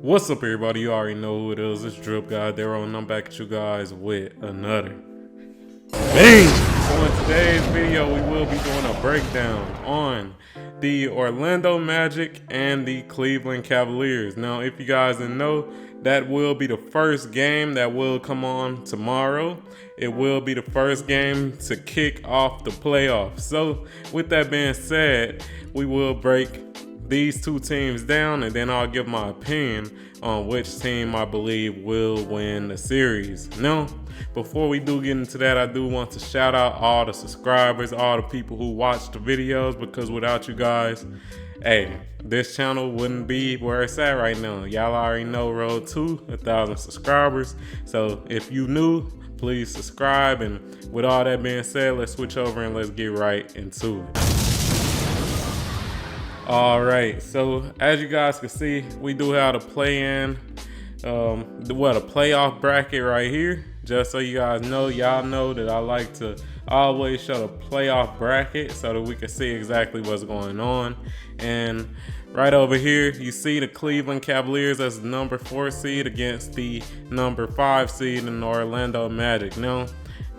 What's up, everybody? You already know who it is. It's DripGodDero, and I'm back at you guys with another bang. So in today's video, we will be doing a breakdown on the Orlando Magic and the Cleveland Cavaliers. Now, if you guys didn't know, that will be the first game that will come on tomorrow. It will be the first game to kick off the playoffs. So with that being said, we will break these two teams down, and then I'll give my opinion on which team I believe will win the series. Now, before we do get into that, I do want to shout out all the subscribers, all the people who watch the videos, because without you guys, hey, this channel wouldn't be where it's at right now. Y'all already know, road to 1,000 subscribers. So if you new, please subscribe. And with all that being said, let's switch over and let's get right into it. All right, so as you guys can see, we do have a play-in, a playoff bracket right here. Just so you guys know, y'all know that I like to always show the playoff bracket so that we can see exactly what's going on. And right over here, you see the Cleveland Cavaliers as the number 4 seed against the number 5 seed in the Orlando Magic. Now,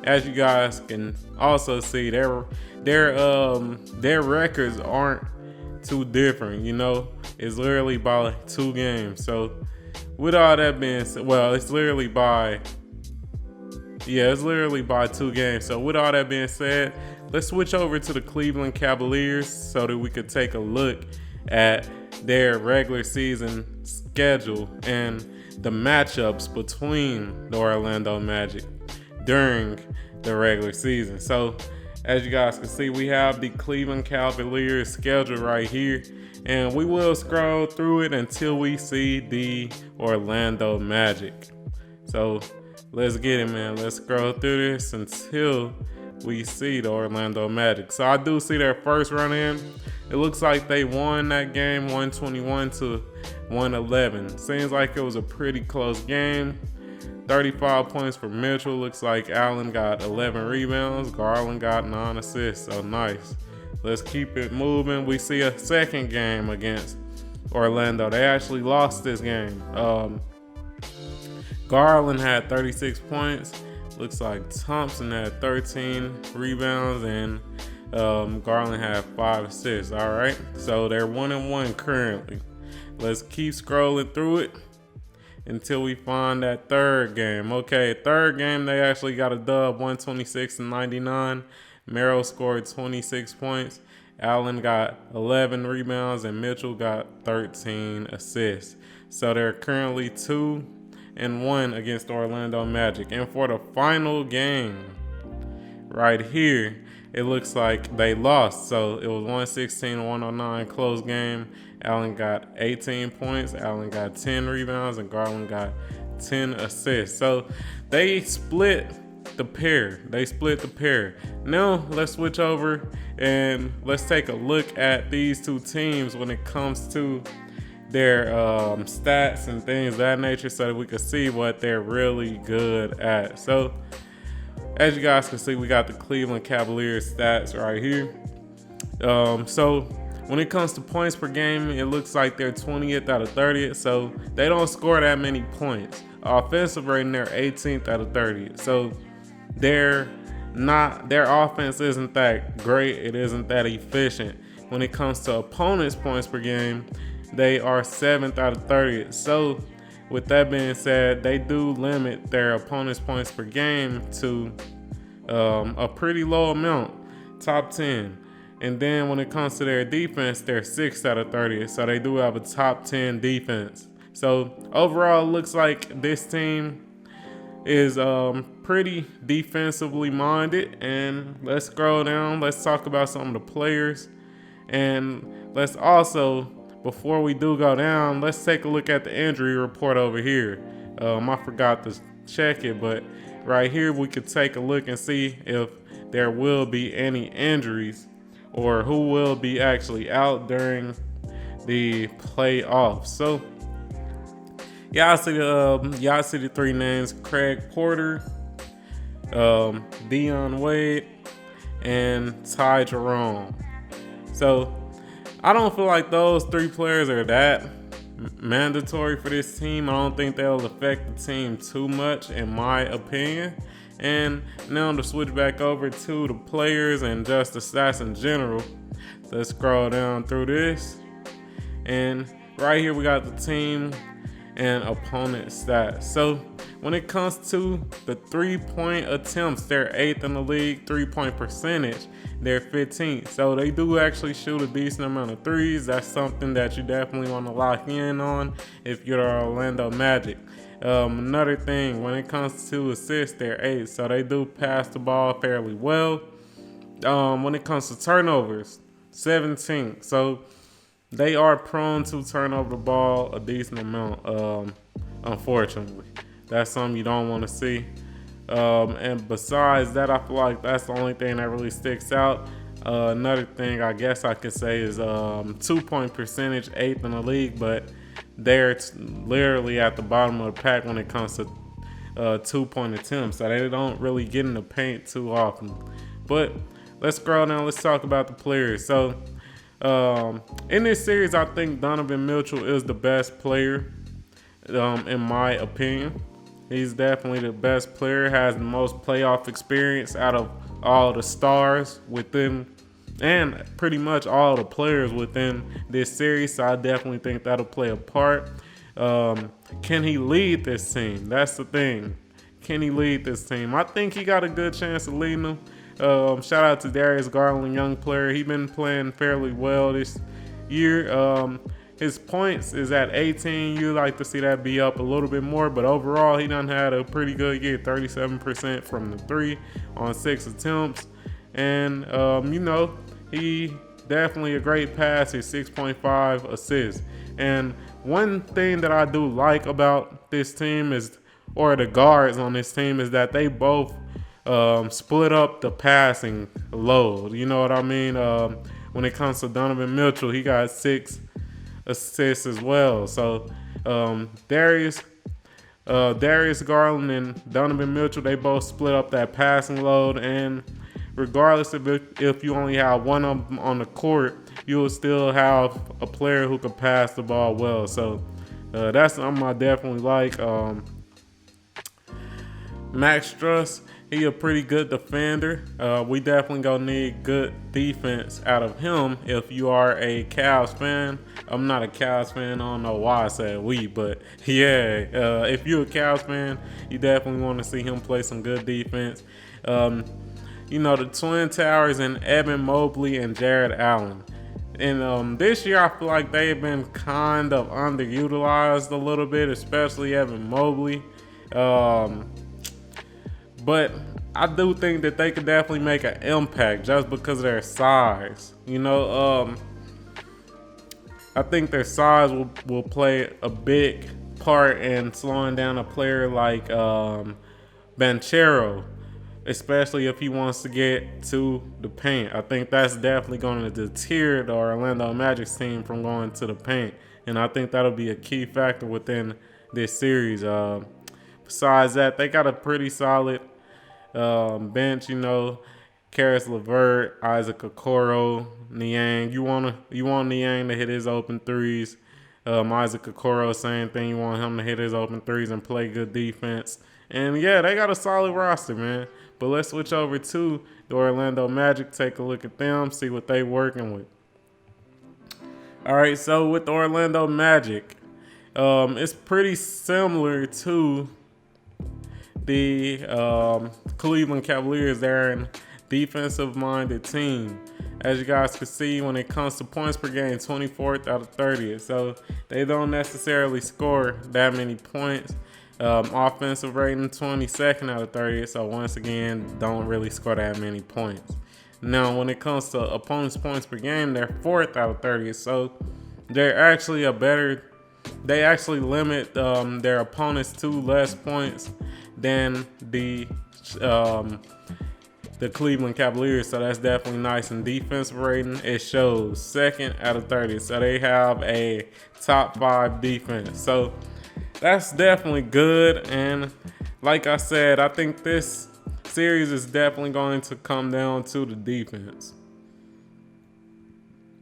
as you guys can also see, their records aren't too different, you know. It's literally by 2 games. So with all that being said, well, it's literally by 2 games. So with all that being said, let's switch over to the Cleveland Cavaliers so that we could take a look at their regular season schedule and the matchups between the Orlando Magic during the regular season. So as you guys can see, we have the Cleveland Cavaliers schedule right here, and we will scroll through it until we see the Orlando Magic. So let's get it, man. Let's scroll through this until we see the Orlando Magic. So I do see their first run in. It looks like they won that game 121-111. Seems like it was a pretty close game. 35 points for Mitchell. Looks like Allen got 11 rebounds. Garland got 9 assists. So nice. Let's keep it moving. We see a second game against Orlando. They actually lost this game. Garland had 36 points. Looks like Thompson had 13 rebounds, and Garland had 5 assists. All right. So they're 1-1 currently. Let's keep scrolling through it until we find that third game. Okay, third game, they actually got a dub, 126-99. Merrill scored 26 points. Allen got 11 rebounds, and Mitchell got 13 assists. So they're currently 2-1 against the Orlando Magic. And for the final game, right here, it looks like they lost. So it was 116-109, close game. Allen got 18 points, Allen got 10 rebounds, and Garland got 10 assists. So they split the pair. Now let's switch over and let's take a look at these two teams when it comes to their stats and things of that nature, so that we can see what they're really good at. So as you guys can see, we got the Cleveland Cavaliers stats right here. So when it comes to points per game, it looks like they're 20th out of 30th, so they don't score that many points. Offensive rating, they're 18th out of 30th, so their offense isn't that great. It isn't that efficient. When it comes to opponents' points per game, they are 7th out of 30th. So with that being said, they do limit their opponents' points per game to a pretty low amount, top 10. And then when it comes to their defense, they're 6th out of 30th. So they do have a top 10 defense. So overall, it looks like this team is pretty defensively minded. And let's scroll down. Let's talk about some of the players. And let's also, before we do go down, let's take a look at the injury report over here. I forgot to check it, but right here we could take a look and see if there will be any injuries or who will be actually out during the playoffs. So y'all see the 3 names: Craig Porter, Dion Wade, and Ty Jerome. So I don't feel like those 3 players are that mandatory for this team. I don't think they'll affect the team too much, in my opinion. And now to switch back over to the players and just the stats in general. Let's scroll down through this. And right here we got the team and opponent stats. So when it comes to the 3-point attempts, they're 8th in the league. 3-point percentage, they're 15th. So they do actually shoot a decent amount of threes. That's something that you definitely want to lock in on if you're the Orlando Magic. Another thing, when it comes to assists, they're 8th. So they do pass the ball fairly well. When it comes to turnovers, 17th. So they are prone to turn over the ball a decent amount, unfortunately. That's something you don't want to see. And besides that, I feel like that's the only thing that really sticks out. Another thing I guess I could say is 2-point percentage, 8th in the league, but they're literally at the bottom of the pack when it comes to 2-point attempts. So they don't really get in the paint too often. But let's scroll down. Let's talk about the players. So in this series, I think Donovan Mitchell is the best player, in my opinion. He's definitely the best player, has the most playoff experience out of all the stars within, and pretty much all the players within this series. So I definitely think that'll play a part. Can he lead this team? That's the thing. Can he lead this team? I think he got a good chance of leading them. Shout out to Darius Garland, young player. He's been playing fairly well this year. His points is at 18. You like to see that be up a little bit more, but overall he done had a pretty good year. 37% from the 3 on 6 attempts, and he definitely a great passer. 6.5 assists. And one thing that I do like about this team is, or the guards on this team, is that they both split up the passing load. You know what I mean? When it comes to Donovan Mitchell, he got 6 assists as well. So Darius Garland and Donovan Mitchell, they both split up that passing load. And regardless of if you only have one of them on the court, you will still have a player who can pass the ball well. So that's something I definitely like. Max Struss, he a pretty good defender. We definitely gonna need good defense out of him if you are a Cavs fan. I'm not a Cavs fan. I don't know why I said we, but yeah, if you're a Cavs fan, you definitely want to see him play some good defense. The Twin Towers and Evan Mobley and Jared Allen. And this year, I feel like they've been kind of underutilized a little bit, especially Evan Mobley. But I do think that they could definitely make an impact just because of their size. I think their size will play a big part in slowing down a player like Banchero, especially if he wants to get to the paint. I think that's definitely going to deter the Orlando Magic team from going to the paint. And I think that'll be a key factor within this series. Besides that, they got a pretty solid bench, Karis LeVert, Isaac Okoro, Niang. You want Niang to hit his open threes. Isaac Okoro, same thing. You want him to hit his open threes and play good defense. And yeah, they got a solid roster, man. But let's switch over to the Orlando Magic. Take a look at them, see what they working with. All right, so with the Orlando Magic, it's pretty similar to the Cleveland Cavaliers. They're an defensive-minded team. As you guys can see, when it comes to points per game, 24th out of 30th. So they don't necessarily score that many points. Offensive rating, 22nd out of 30th. So once again, don't really score that many points. Now, when it comes to opponents' points per game, they're 4th out of 30th. So they're actually they actually limit their opponents to less points than the Cleveland Cavaliers. So that's definitely nice. In defensive rating, it shows 2nd out of 30. So they have a top 5 defense. So that's definitely good. And like I said, I think this series is definitely going to come down to the defense.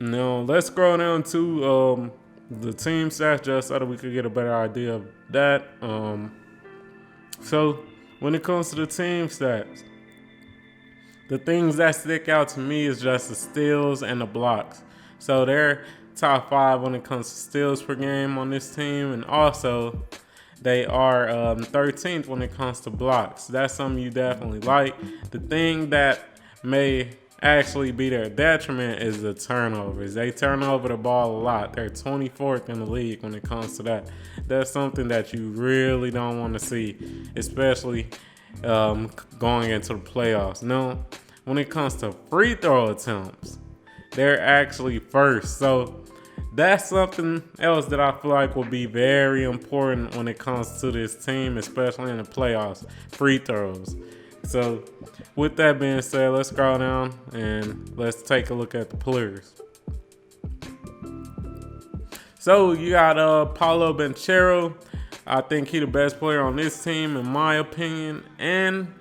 Now let's scroll down to the team stats just so that we could get a better idea of that. So when it comes to the team stats, the things that stick out to me is just the steals and the blocks. So they're top 5 when it comes to steals per game on this team, and also they are 13th when it comes to blocks. That's something you definitely like. The thing that may actually be their detriment is the turnovers. They turn over the ball a lot. They're 24th in the league when it comes to that. That's something that you really don't want to see, especially going into the playoffs. Now, when it comes to free throw attempts, they're actually first. So that's something else that I feel like will be very important when it comes to this team, especially in the playoffs, free throws. So with that being said, let's scroll down and let's take a look at the players. So you got Paolo Banchero. I think he's the best player on this team in my opinion. And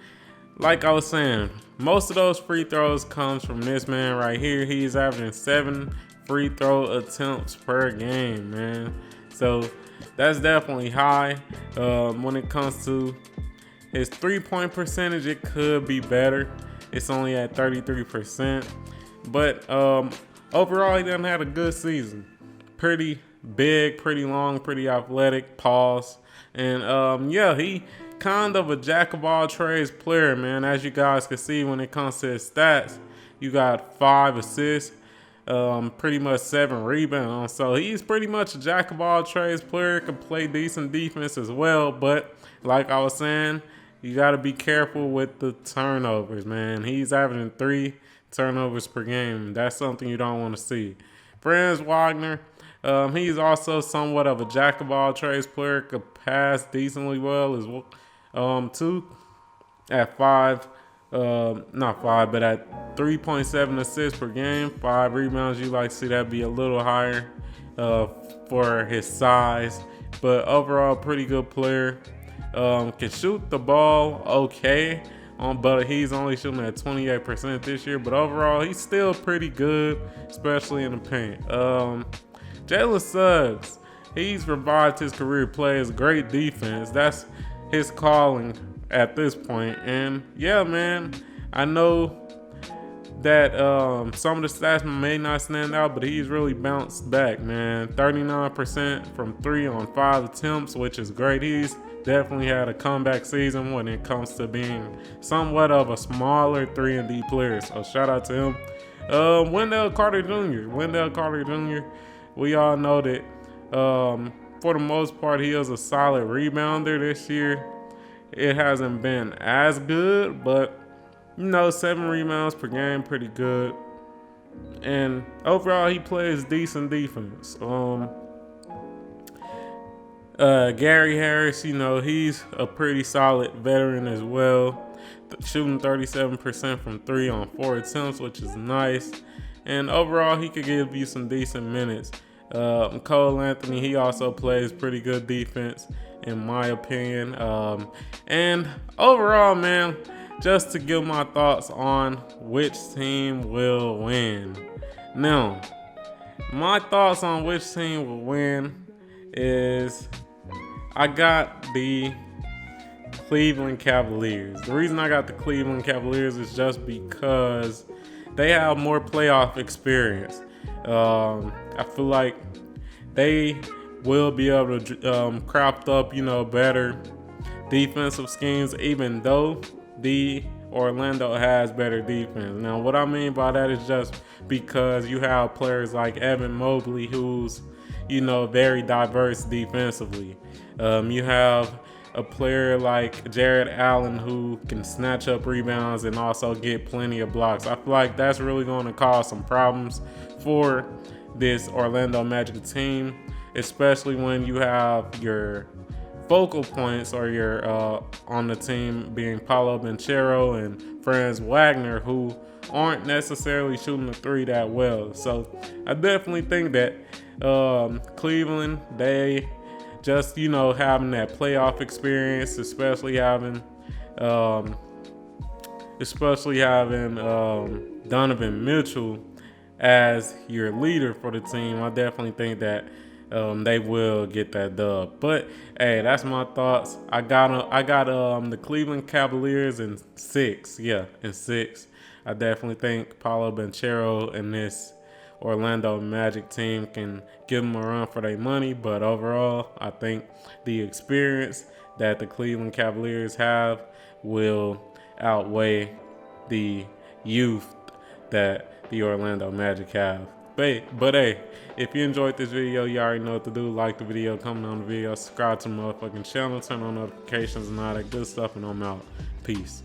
like I was saying, most of those free throws comes from this man right here. He's averaging 7 free throw attempts per game, man. So that's definitely high. When it comes to his 3-point percentage, it could be better. It's only at 33%. But overall, he done had a good season. Pretty big, pretty long, pretty athletic. Pause. And yeah, he kind of a jack of all trades player, man. As you guys can see, when it comes to his stats, you got 5 assists, pretty much 7 rebounds. So he's pretty much a jack of all trades player. Can play decent defense as well. But like I was saying, you got to be careful with the turnovers, man. He's averaging 3 turnovers per game. That's something you don't want to see. Franz Wagner, he's also somewhat of a jack of all trades player. Could pass decently well as well, too. At 5, not 5, but at 3.7 assists per game, 5 rebounds. You like to see that be a little higher for his size. But overall, pretty good player. Can shoot the ball okay, but he's only shooting at 28% this year. But overall, he's still pretty good, especially in the paint. Jalen Suggs, he's revived his career, plays great defense. That's his calling at this point. And yeah, man, I know that some of the stats may not stand out, but he's really bounced back, man. 39% from 3 on 5 attempts, which is great. He's definitely had a comeback season when it comes to being somewhat of a smaller 3-and-D player. So shout out to him. Wendell Carter Jr. We all know that for the most part he is a solid rebounder this year. It hasn't been as good, but 7 rebounds per game, pretty good. And overall, he plays decent defense. Gary Harris, he's a pretty solid veteran as well. Shooting 37% from 3 on 4 attempts, which is nice. And overall, he could give you some decent minutes. Cole Anthony, he also plays pretty good defense, in my opinion. And overall, man, just to give my thoughts on which team will win. Now, my thoughts on which team will win is I got the Cleveland Cavaliers. The reason I got the Cleveland Cavaliers is just because they have more playoff experience. I feel like they will be able to craft up, better defensive schemes, even though the Orlando has better defense. Now, what I mean by that is just because you have players like Evan Mobley, who's, very diverse defensively. You have a player like Jared Allen who can snatch up rebounds and also get plenty of blocks. I feel like that's really going to cause some problems for this Orlando Magic team, especially when you have your focal points or your on the team being Paolo Banchero and Franz Wagner, who aren't necessarily shooting the 3 that well. So I definitely think that Cleveland, they just having that playoff experience, especially having Donovan Mitchell as your leader for the team. I definitely think that they will get that dub. But hey, that's my thoughts. I got the Cleveland Cavaliers in 6. Yeah, in 6. I definitely think Paolo Banchero and this Orlando Magic team can give them a run for their money. But overall, I think the experience that the Cleveland Cavaliers have will outweigh the youth that the Orlando Magic have. But hey, if you enjoyed this video, you already know what to do. Like the video, comment on the video, subscribe to the motherfucking channel, turn on notifications and all that good stuff, and I'm out. Peace.